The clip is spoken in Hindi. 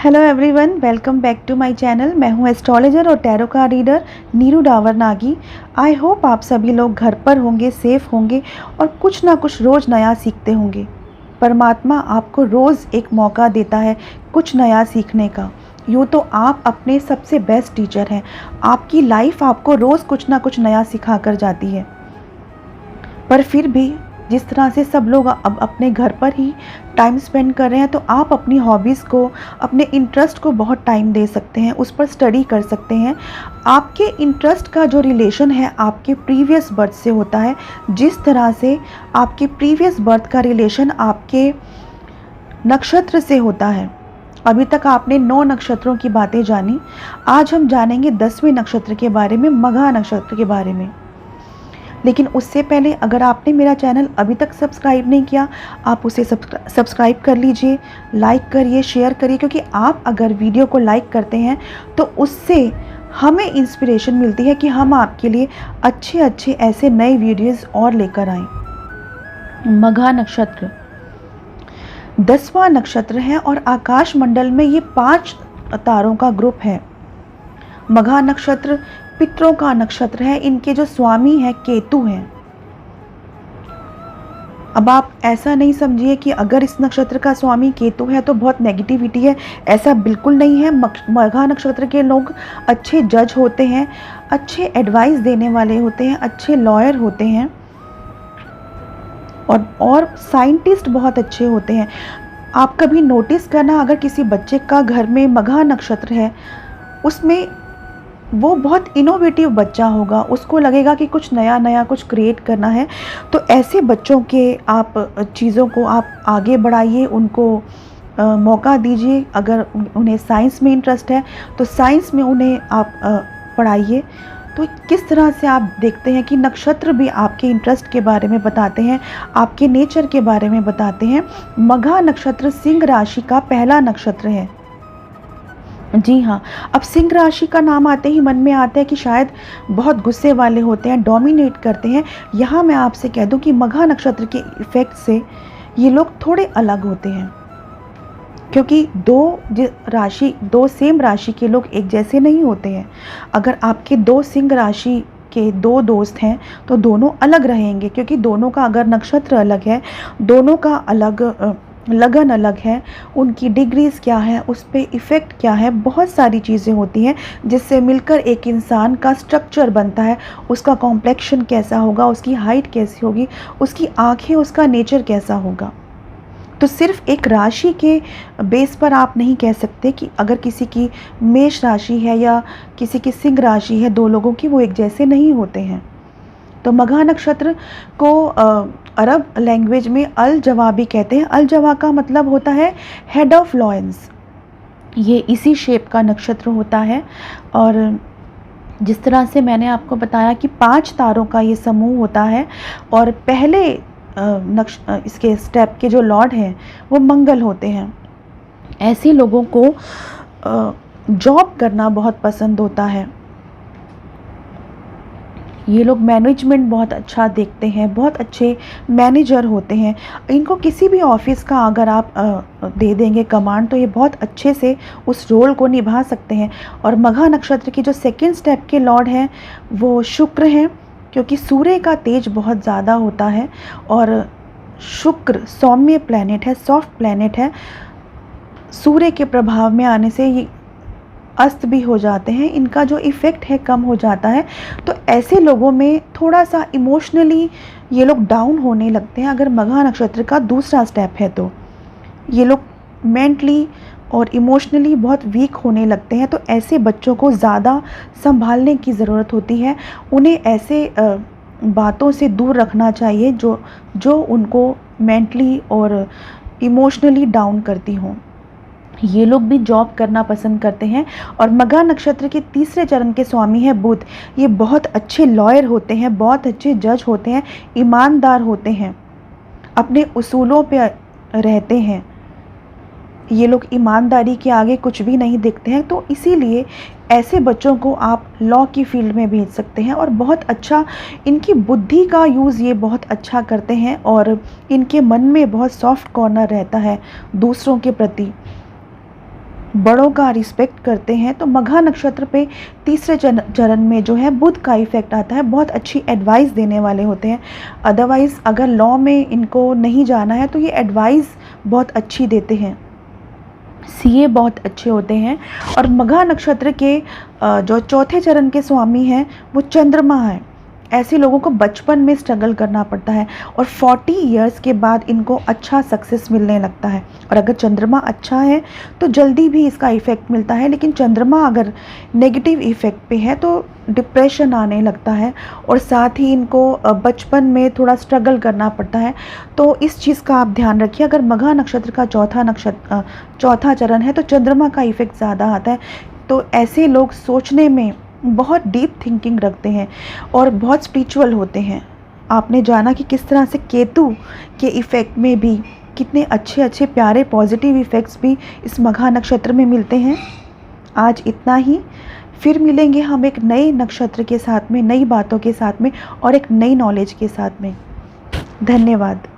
Hello everyone, welcome back to my channel. मैं हूं एस्ट्रोलॉजर और tarot card reader Neeru Dawar Nagi. I hope आप सभी लोग घर पर होंगे, सेफ होंगे और कुछ ना कुछ रोज़ नया सीखते होंगे। परमात्मा आपको रोज़ एक मौका देता है कुछ नया सीखने का। यूँ तो आप अपने सबसे बेस्ट टीचर हैं। आपकी लाइफ आपको रोज़ कुछ ना कुछ नया सिखा कर जाती है, पर फिर भी जिस तरह से सब लोग अब अपने घर पर ही टाइम स्पेंड कर रहे हैं, तो आप अपनी हॉबीज़ को, अपने इंटरेस्ट को बहुत टाइम दे सकते हैं, उस पर स्टडी कर सकते हैं। आपके इंटरेस्ट का जो रिलेशन है आपके प्रीवियस बर्थ से होता है। जिस तरह से आपके प्रीवियस बर्थ का रिलेशन आपके नक्षत्र से होता है। अभी तक आपने 9 नक्षत्रों की बातें जानी। आज हम जानेंगे 10वें नक्षत्र के बारे में, मघा नक्षत्र के बारे में। लेकिन उससे पहले अगर आपने मेरा चैनल अभी तक सब्सक्राइब नहीं किया, आप उसे सब्सक्राइब कर लीजिए, लाइक करिए, शेयर करिए, क्योंकि आप अगर वीडियो को लाइक करते हैं तो उससे हमें इंस्पिरेशन मिलती है कि हम आपके लिए अच्छे अच्छे ऐसे नए वीडियोस और लेकर आएँ। मघा नक्षत्र 10वां नक्षत्र है और आकाश मंडल में ये 5 तारों का ग्रुप है। मघा नक्षत्र पितरों का नक्षत्र है। इनके जो स्वामी है केतु हैं। अब आप ऐसा नहीं समझिए कि अगर इस नक्षत्र का स्वामी केतु है तो बहुत नेगेटिविटी है, ऐसा बिल्कुल नहीं है। मघा नक्षत्र के लोग अच्छे जज होते हैं, अच्छे एडवाइस देने वाले होते हैं, अच्छे लॉयर होते हैं और साइंटिस्ट बहुत अच्छे होते हैं। आप कभी नोटिस करना, अगर किसी बच्चे का घर में मघा नक्षत्र है, उसमें वो बहुत इनोवेटिव बच्चा होगा, उसको लगेगा कि कुछ नया नया कुछ क्रिएट करना है। तो ऐसे बच्चों के आप चीज़ों को आप आगे बढ़ाइए, उनको मौका दीजिए। अगर उन्हें साइंस में इंटरेस्ट है तो साइंस में उन्हें आप पढ़ाइए। तो किस तरह से आप देखते हैं कि नक्षत्र भी आपके इंटरेस्ट के बारे में बताते हैं, आपके नेचर के बारे में बताते हैं। मघा नक्षत्र सिंह राशि का पहला नक्षत्र है। जी हाँ, अब सिंह राशि का नाम आते ही मन में आता है कि शायद बहुत गुस्से वाले होते हैं, डोमिनेट करते हैं। यहाँ मैं आपसे कह दूँ कि मघा नक्षत्र के इफ़ेक्ट से ये लोग थोड़े अलग होते हैं, क्योंकि दो सेम राशि के लोग एक जैसे नहीं होते हैं। अगर आपके 2 सिंह राशि के 2 दोस्त हैं तो दोनों अलग रहेंगे, क्योंकि दोनों का अगर नक्षत्र अलग है, दोनों का अलग लगन अलग है, उनकी डिग्रीज़ क्या है, उस पर इफ़ेक्ट क्या है, बहुत सारी चीज़ें होती हैं जिससे मिलकर एक इंसान का स्ट्रक्चर बनता है। उसका कॉम्प्लेक्शन कैसा होगा, उसकी हाइट कैसी होगी, उसकी आँखें, उसका नेचर कैसा होगा। तो सिर्फ एक राशि के बेस पर आप नहीं कह सकते कि अगर किसी की मेष राशि है या किसी की सिंह राशि है, 2 लोगों की वो एक जैसे नहीं होते हैं। तो मघा नक्षत्र को अरब लैंग्वेज में अल जवा भी कहते हैं। अल जवा का मतलब होता है हेड ऑफ लॉयंस। ये इसी शेप का नक्षत्र होता है। और जिस तरह से मैंने आपको बताया कि 5 तारों का ये समूह होता है और पहले इसके स्टेप के जो लॉर्ड हैं वो मंगल होते हैं। ऐसे लोगों को जॉब करना बहुत पसंद होता है। ये लोग मैनेजमेंट बहुत अच्छा देखते हैं, बहुत अच्छे मैनेजर होते हैं। इनको किसी भी ऑफिस का अगर आप दे देंगे कमांड, तो ये बहुत अच्छे से उस रोल को निभा सकते हैं। और मघा नक्षत्र की जो सेकंड स्टेप के लॉर्ड हैं वो शुक्र हैं, क्योंकि सूर्य का तेज बहुत ज़्यादा होता है और शुक्र सौम्य प्लैनेट है, सॉफ्ट प्लैनेट है। सूर्य के प्रभाव में आने से ये अस्त भी हो जाते हैं, इनका जो इफ़ेक्ट है कम हो जाता है। तो ऐसे लोगों में थोड़ा सा इमोशनली ये लोग डाउन होने लगते हैं। अगर मघा नक्षत्र का दूसरा स्टेप है तो ये लोग मेंटली और इमोशनली बहुत वीक होने लगते हैं। तो ऐसे बच्चों को ज़्यादा संभालने की ज़रूरत होती है। उन्हें ऐसे बातों से दूर रखना चाहिए जो उनको मेंटली और इमोशनली डाउन करती हों। ये लोग भी जॉब करना पसंद करते हैं। और मघा नक्षत्र के तीसरे चरण के स्वामी है बुध। ये बहुत अच्छे लॉयर होते हैं, बहुत अच्छे जज होते हैं, ईमानदार होते हैं, अपने उसूलों पे रहते हैं। ये लोग ईमानदारी के आगे कुछ भी नहीं देखते हैं। तो इसीलिए ऐसे बच्चों को आप लॉ की फील्ड में भेज सकते हैं और बहुत अच्छा इनकी बुद्धि का यूज़ ये बहुत अच्छा करते हैं और इनके मन में बहुत सॉफ्ट कॉर्नर रहता है दूसरों के प्रति। बड़ों का रिस्पेक्ट करते हैं, तो मघा नक्षत्र पे तीसरे चरण में जो है बुध का इफ़ेक्ट आता है। बहुत अच्छी एडवाइस देने वाले होते हैं। अदरवाइज़ अगर लॉ में इनको नहीं जाना है तो ये एडवाइस बहुत अच्छी देते हैं। सीए बहुत अच्छे होते हैं। और मघा नक्षत्र के जो चौथे चरण के स्वामी हैं वो चंद्रमा है। ऐसे लोगों को बचपन में स्ट्रगल करना पड़ता है और 40 इयर्स के बाद इनको अच्छा सक्सेस मिलने लगता है। और अगर चंद्रमा अच्छा है तो जल्दी भी इसका इफ़ेक्ट मिलता है, लेकिन चंद्रमा अगर नेगेटिव इफ़ेक्ट पे है तो डिप्रेशन आने लगता है और साथ ही इनको बचपन में थोड़ा स्ट्रगल करना पड़ता है। तो इस चीज़ का आप ध्यान रखिए। अगर मघा नक्षत्र का चौथा चरण है तो चंद्रमा का इफ़ेक्ट ज़्यादा आता है। तो ऐसे लोग सोचने में बहुत डीप थिंकिंग रखते हैं और बहुत स्पिरिचुअल होते हैं। आपने जाना कि किस तरह से केतु के इफ़ेक्ट में भी कितने अच्छे अच्छे प्यारे पॉजिटिव इफ़ेक्ट्स भी इस मघा नक्षत्र में मिलते हैं। आज इतना ही। फिर मिलेंगे हम एक नए नक्षत्र के साथ में, नई बातों के साथ में और एक नई नॉलेज के साथ में। धन्यवाद।